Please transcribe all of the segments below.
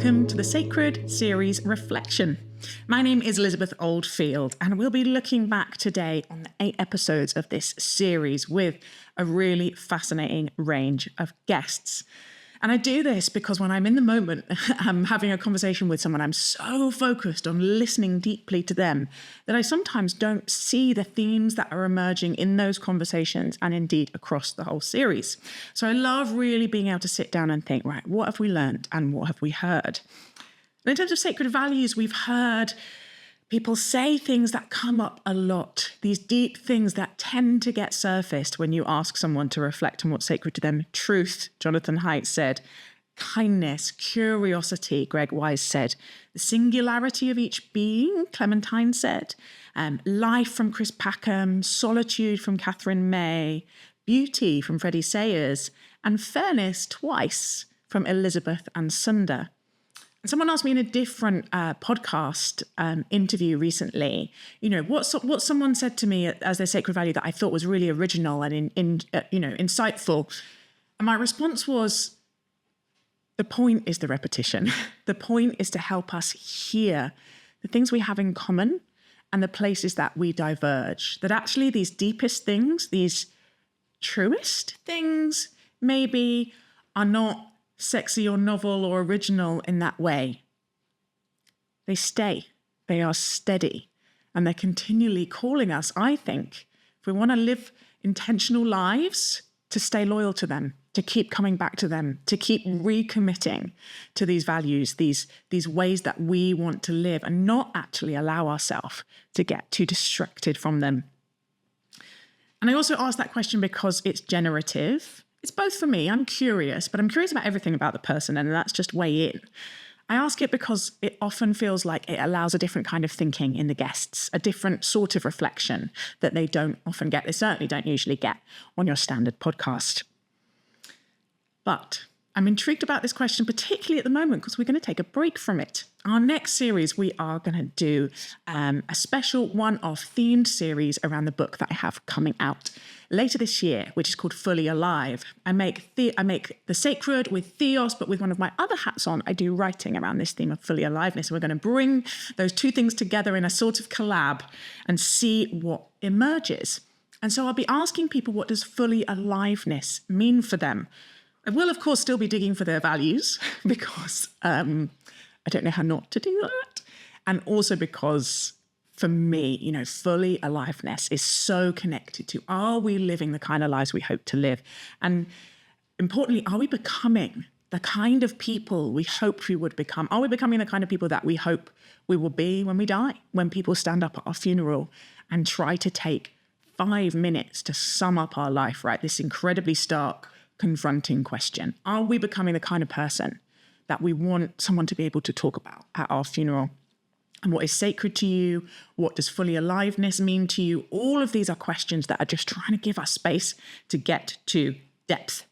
welcome to the Sacred Series Reflection. My name is Elizabeth Oldfield, and we'll be looking back today on the 8 episodes of this series with a really fascinating range of guests. And I do this because when I'm in the moment, I'm having a conversation with someone, I'm so focused on listening deeply to them that I sometimes don't see the themes that are emerging in those conversations and indeed across the whole series. So I love really being able to sit down and think, right, what have we learned and what have we heard? And in terms of sacred values, we've heard people say things that come up a lot, these deep things that tend to get surfaced when you ask someone to reflect on what's sacred to them. Truth, Jonathan Haidt said. Kindness, curiosity, Greg Wise said. The singularity of each being, Clementine said. Life from Chris Packham. Solitude from Katherine May. Beauty from Freddie Sayers. And fairness twice from Elizabeth and Sunder. Someone asked me in a different podcast interview recently, what someone said to me as their sacred value that I thought was really original and insightful. And my response was, the point is the repetition. The point is to help us hear the things we have in common and the places that we diverge. That actually these deepest things, these truest things, maybe are not sexy or novel or original in that way. They stay, they are steady, and they're continually calling us, I think, if we want to live intentional lives, to stay loyal to them, to keep coming back to them, to keep recommitting to these values, these ways that we want to live, and not actually allow ourselves to get too distracted from them. And I also ask that question because it's generative. It's both for me, I'm curious, but I'm curious about everything about the person, and that's just way in. I ask it because it often feels like it allows a different kind of thinking in the guests, a different sort of reflection that they don't often get. They certainly don't usually get on your standard podcast. But I'm intrigued about this question, particularly at the moment, because we're going to take a break from it. Our next series, we are going to do a special one-off themed series around the book that I have coming out later this year, which is called Fully Alive. I make the sacred with Theos, but with one of my other hats on, I do writing around this theme of fully aliveness. We're going to bring those two things together in a sort of collab and see what emerges. And so I'll be asking people, what does fully aliveness mean for them? I will, of course, still be digging for their values because I don't know how not to do that. And also because, for me, fully aliveness is so connected to, are we living the kind of lives we hope to live? And importantly, are we becoming the kind of people we hoped we would become? Are we becoming the kind of people that we hope we will be when we die? When people stand up at our funeral and try to take 5 minutes to sum up our life, right? This incredibly stark, confronting question. Are we becoming the kind of person that we want someone to be able to talk about at our funeral? And what is sacred to you? What does fully aliveness mean to you? All of these are questions that are just trying to give us space to get to depth.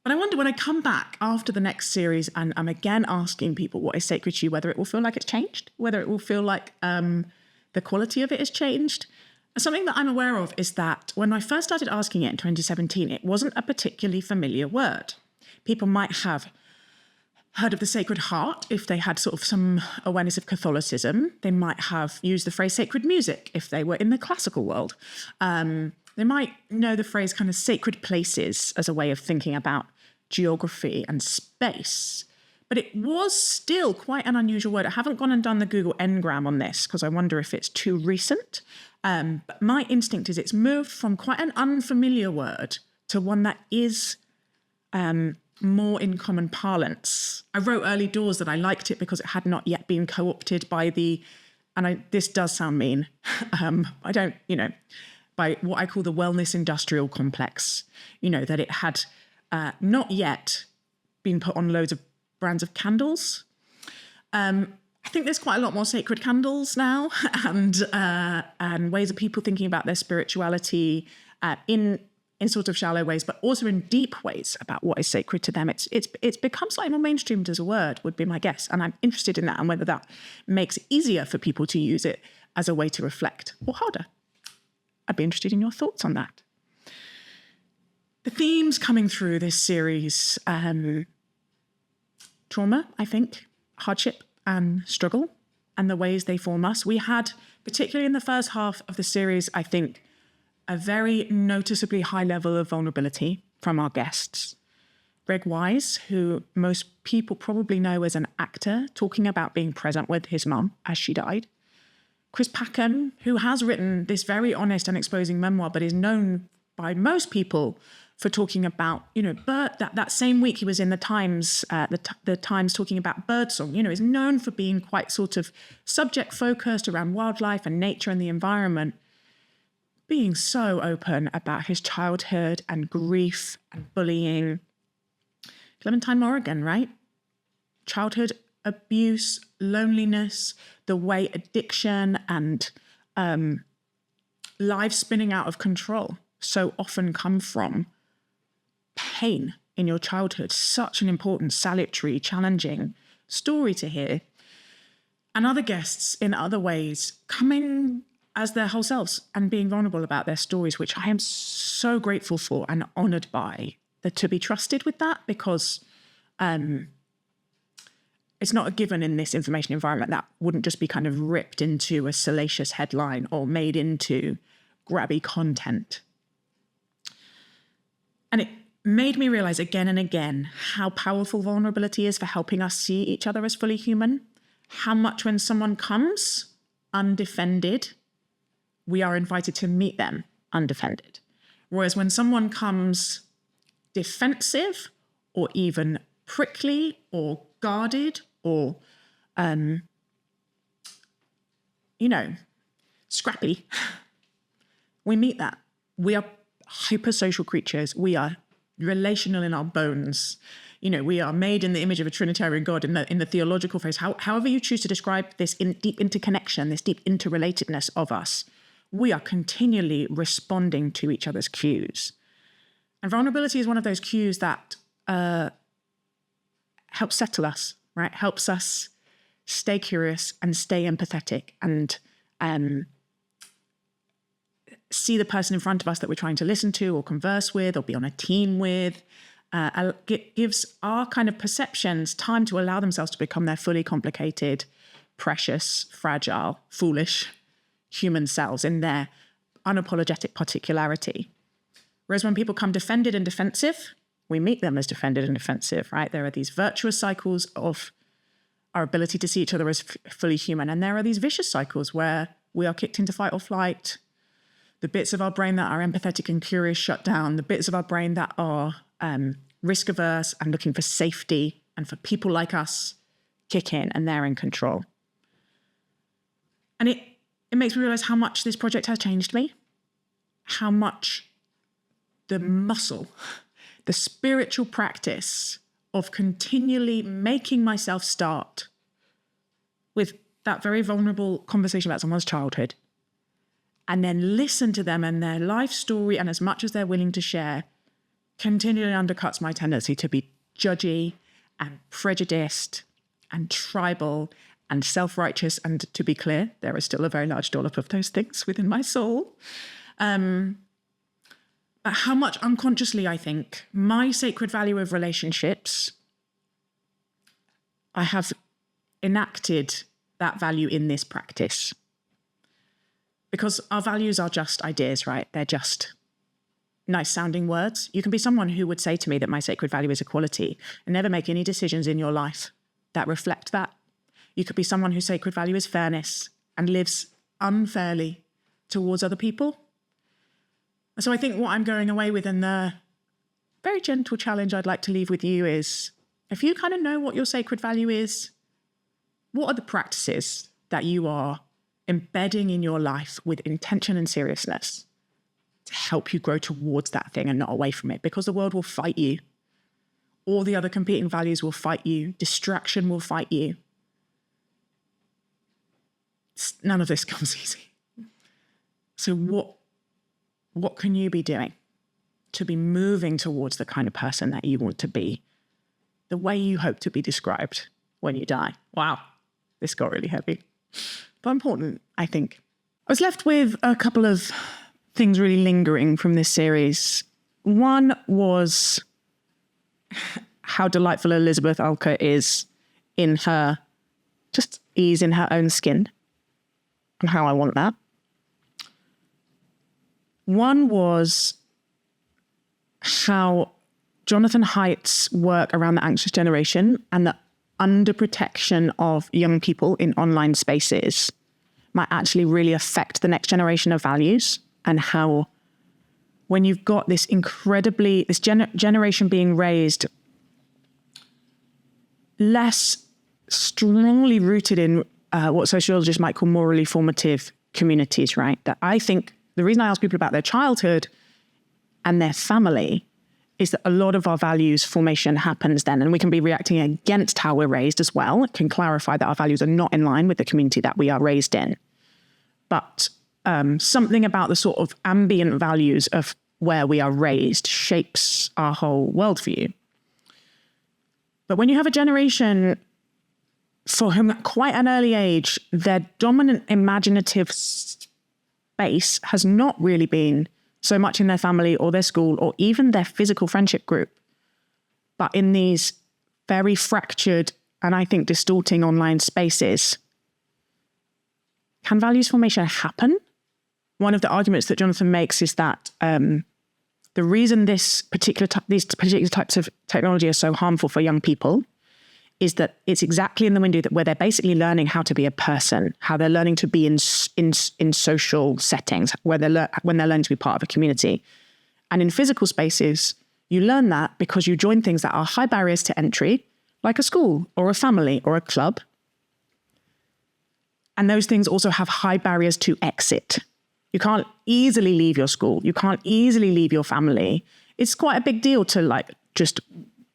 But I wonder, when I come back after the next series and I'm again asking people what is sacred to you, whether it will feel like it's changed, whether it will feel like the quality of it has changed. Something that I'm aware of is that when I first started asking it in 2017, it wasn't a particularly familiar word. People might have heard of the Sacred Heart if they had sort of some awareness of Catholicism. They might have used the phrase sacred music if they were in the classical world. They might know the phrase kind of sacred places as a way of thinking about geography and space. But it was still quite an unusual word. I haven't gone and done the Google Ngram on this because I wonder if it's too recent. But my instinct is it's moved from quite an unfamiliar word to one that is more in common parlance. I wrote early doors that I liked it because it had not yet been co-opted by this does sound mean, by what I call the wellness industrial complex, that it had not yet been put on loads of brands of candles. I think there's quite a lot more sacred candles now and ways of people thinking about their spirituality in sort of shallow ways, but also in deep ways about what is sacred to them. It's become slightly more mainstreamed as a word, would be my guess. And I'm interested in that and whether that makes it easier for people to use it as a way to reflect or harder. I'd be interested in your thoughts on that. The themes coming through this series, trauma, I think, hardship and struggle and the ways they form us. We had, particularly in the first half of the series, I think, a very noticeably high level of vulnerability from our guests. Greg Wise, who most people probably know as an actor, talking about being present with his mum as she died. Chris Packham, who has written this very honest and exposing memoir, but is known by most people for talking about, that same week he was in the Times, the Times talking about birdsong, is known for being quite sort of subject focused around wildlife and nature and the environment, being so open about his childhood and grief and bullying. Clementine Morrigan, right? Childhood abuse, loneliness, the way addiction and lives spinning out of control so often come from pain in your childhood. Such an important, salutary, challenging story to hear. And other guests in other ways coming as their whole selves and being vulnerable about their stories, which I am so grateful for and honoured by, that to be trusted with that, because it's not a given in this information environment. That wouldn't just be kind of ripped into a salacious headline or made into grabby content. And it made me realize again and again how powerful vulnerability is for helping us see each other as fully human. How much when someone comes undefended, we are invited to meet them undefended. Whereas when someone comes defensive or even prickly or guarded or, scrappy, we meet that. We are hypersocial creatures. We are relational in our bones. We are made in the image of a Trinitarian God in the theological phrase. However you choose to describe this deep interconnection, this deep interrelatedness of us, we are continually responding to each other's cues. And vulnerability is one of those cues that helps settle us, right? Helps us stay curious and stay empathetic and see the person in front of us that we're trying to listen to or converse with or be on a team with. It gives our kind of perceptions time to allow themselves to become their fully complicated, precious, fragile, foolish human selves in their unapologetic particularity. Whereas when people come defended and defensive, we meet them as defended and defensive, right? There are these virtuous cycles of our ability to see each other as fully human. And there are these vicious cycles where we are kicked into fight or flight. The bits of our brain that are empathetic and curious shut down. The bits of our brain that are risk averse and looking for safety and for people like us kick in, and they're in control. And it makes me realize how much this project has changed me, how much the muscle, the spiritual practice of continually making myself start with that very vulnerable conversation about someone's childhood and then listen to them and their life story, and as much as they're willing to share, continually undercuts my tendency to be judgy and prejudiced and tribal and self-righteous. And to be clear, there is still a very large dollop of those things within my soul. But how much unconsciously, I think, my sacred value of relationships, I have enacted that value in this practice. Because our values are just ideas, right? They're just nice sounding words. You can be someone who would say to me that my sacred value is equality and never make any decisions in your life that reflect that. You could be someone whose sacred value is fairness and lives unfairly towards other people. So I think what I'm going away with, and the very gentle challenge I'd like to leave with you, is if you kind of know what your sacred value is, what are the practices that you are embedding in your life with intention and seriousness to help you grow towards that thing and not away from it? Because the world will fight you. All the other competing values will fight you. Distraction will fight you. None of this comes easy. So what can you be doing to be moving towards the kind of person that you want to be, the way you hope to be described when you die? Wow, this got really heavy, but important, I think. I was left with a couple of things really lingering from this series. One was how delightful Elizabeth Alker is in her ease in her own skin and how I want that. One was how Jonathan Haidt's work around the anxious generation and the underprotection of young people in online spaces might actually really affect the next generation of values, and how when you've got this generation being raised less strongly rooted in what sociologists might call morally formative communities, right? That I think the reason I ask people about their childhood and their family is that a lot of our values formation happens then, and we can be reacting against how we're raised as well. It can clarify that our values are not in line with the community that we are raised in. But something about the sort of ambient values of where we are raised shapes our whole worldview. But when you have a generation for whom at quite an early age, their dominant imaginative space has not really been so much in their family or their school or even their physical friendship group, but in these very fractured and I think distorting online spaces, can values formation happen? One of the arguments that Jonathan makes is that the reason these particular types of technology are so harmful for young people is that it's exactly in the window that where they're basically learning how to be a person, how they're learning to be in social settings, when they're learning to be part of a community. And in physical spaces, you learn that because you join things that are high barriers to entry, like a school or a family or a club. And those things also have high barriers to exit. You can't easily leave your school. You can't easily leave your family. It's quite a big deal to just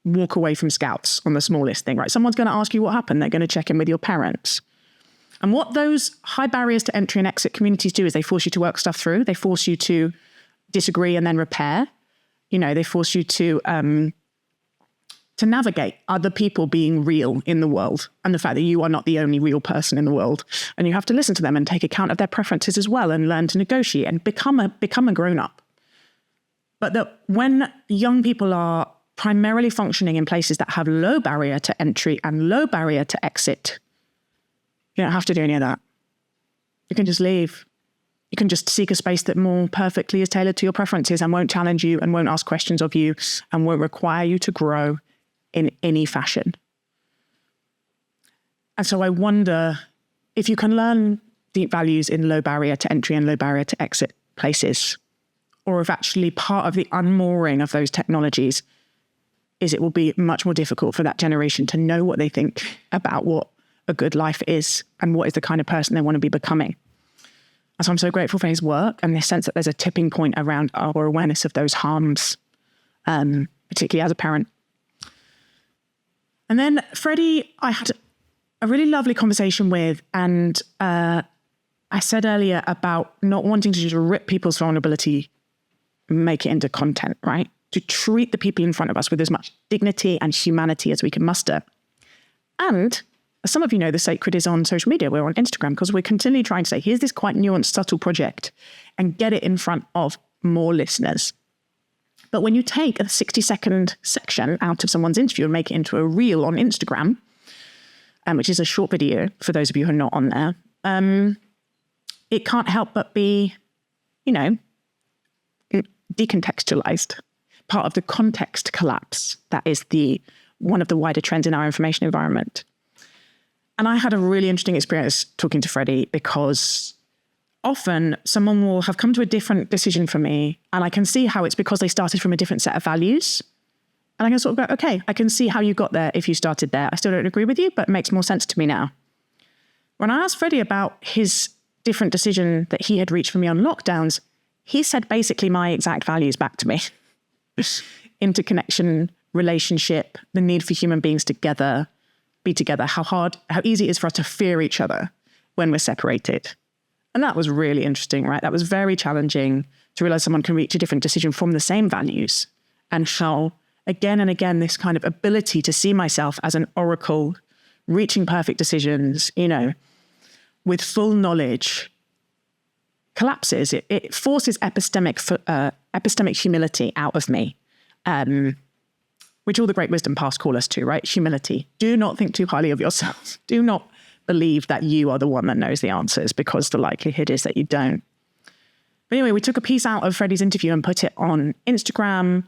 walk away from Scouts on the smallest thing, right? Someone's going to ask you what happened. They're going to check in with your parents. And what those high barriers to entry and exit communities do is they force you to work stuff through. They force you to disagree and then repair. They force you to navigate other people being real in the world and the fact that you are not the only real person in the world. And you have to listen to them and take account of their preferences as well and learn to negotiate and become a grown-up. But that when young people are primarily functioning in places that have low barrier to entry and low barrier to exit, you don't have to do any of that. You can just leave. You can just seek a space that more perfectly is tailored to your preferences and won't challenge you and won't ask questions of you and won't require you to grow in any fashion. And so I wonder if you can learn deep values in low barrier to entry and low barrier to exit places, or if actually part of the unmooring of those technologies is it will be much more difficult for that generation to know what they think about what a good life is and what is the kind of person they want to be becoming. And so I'm so grateful for his work and this sense that there's a tipping point around our awareness of those harms, particularly as a parent. And then Freddie, I had a really lovely conversation with, and I said earlier about not wanting to just rip people's vulnerability and make it into content, right? To treat the people in front of us with as much dignity and humanity as we can muster. And as some of you know, The Sacred is on social media. We're on Instagram because we're continually trying to say, here's this quite nuanced, subtle project and get it in front of more listeners. But when you take a 60-second section out of someone's interview and make it into a reel on Instagram, which is a short video for those of you who are not on there, it can't help but be, decontextualized. Part of the context collapse that is one of the wider trends in our information environment. And I had a really interesting experience talking to Freddie because often someone will have come to a different decision for me and I can see how it's because they started from a different set of values. And I can sort of go, okay, I can see how you got there if you started there. I still don't agree with you, but it makes more sense to me now. When I asked Freddie about his different decision that he had reached for me on lockdowns, he said basically my exact values back to me. Interconnection, relationship, the need for human beings together, be together, how easy it is for us to fear each other when we're separated. And that was really interesting, right? That was very challenging to realize someone can reach a different decision from the same values, and how again and again, this kind of ability to see myself as an oracle, reaching perfect decisions, with full knowledge, collapses. It forces epistemic humility out of me, which all the great wisdom past call us to, right? Humility. Do not think too highly of yourself. Do not believe that you are the one that knows the answers, because the likelihood is that you don't. But anyway, we took a piece out of Freddie's interview and put it on Instagram.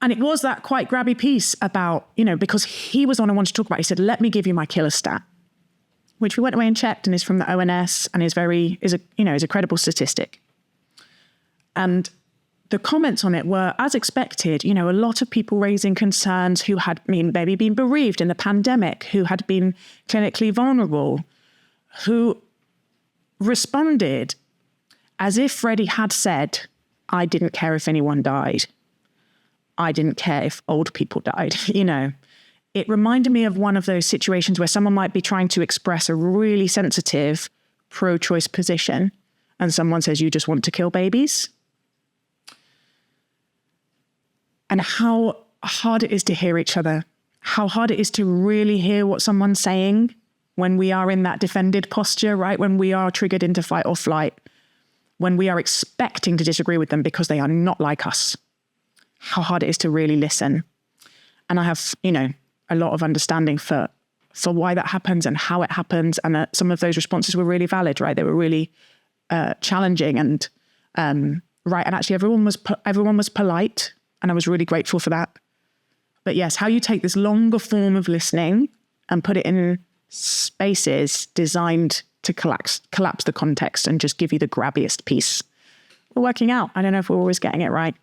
And it was that quite grabby piece about, because he was on and wanted to talk about it. He said, let me give you my killer stat, which we went away and checked and is from the ONS and is a credible statistic. And the comments on it were, as expected, a lot of people raising concerns who had maybe been bereaved in the pandemic, who had been clinically vulnerable, who responded as if Freddie had said, I didn't care if anyone died. I didn't care if old people died. It reminded me of one of those situations where someone might be trying to express a really sensitive pro-choice position and someone says, you just want to kill babies. And how hard it is to hear each other, how hard it is to really hear what someone's saying when we are in that defended posture, right? When we are triggered into fight or flight, when we are expecting to disagree with them because they are not like us, how hard it is to really listen. And I have, a lot of understanding for why that happens and how it happens. And some of those responses were really valid, right? They were really challenging and right. And actually everyone was polite. And I was really grateful for that. But yes, how you take this longer form of listening and put it in spaces designed to collapse the context and just give you the grabbiest piece. We're working out. I don't know if we're always getting it right.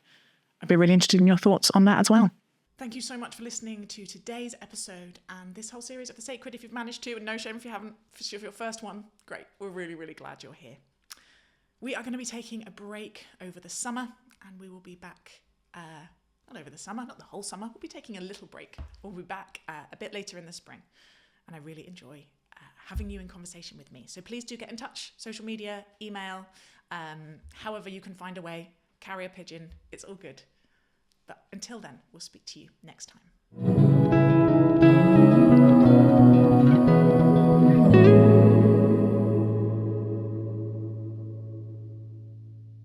I'd be really interested in your thoughts on that as well. Thank you so much for listening to today's episode and this whole series of The Sacred. If you've managed to, and no shame if you haven't, for your first one, great. We're really, really glad you're here. We are going to be taking a break over the summer and we will be back, not over the summer, not the whole summer. We'll be taking a little break. We'll be back a bit later in the spring. And I really enjoy having you in conversation with me. So please do get in touch, social media, email, however you can find a way, carrier pigeon, it's all good. But until then, we'll speak to you next time.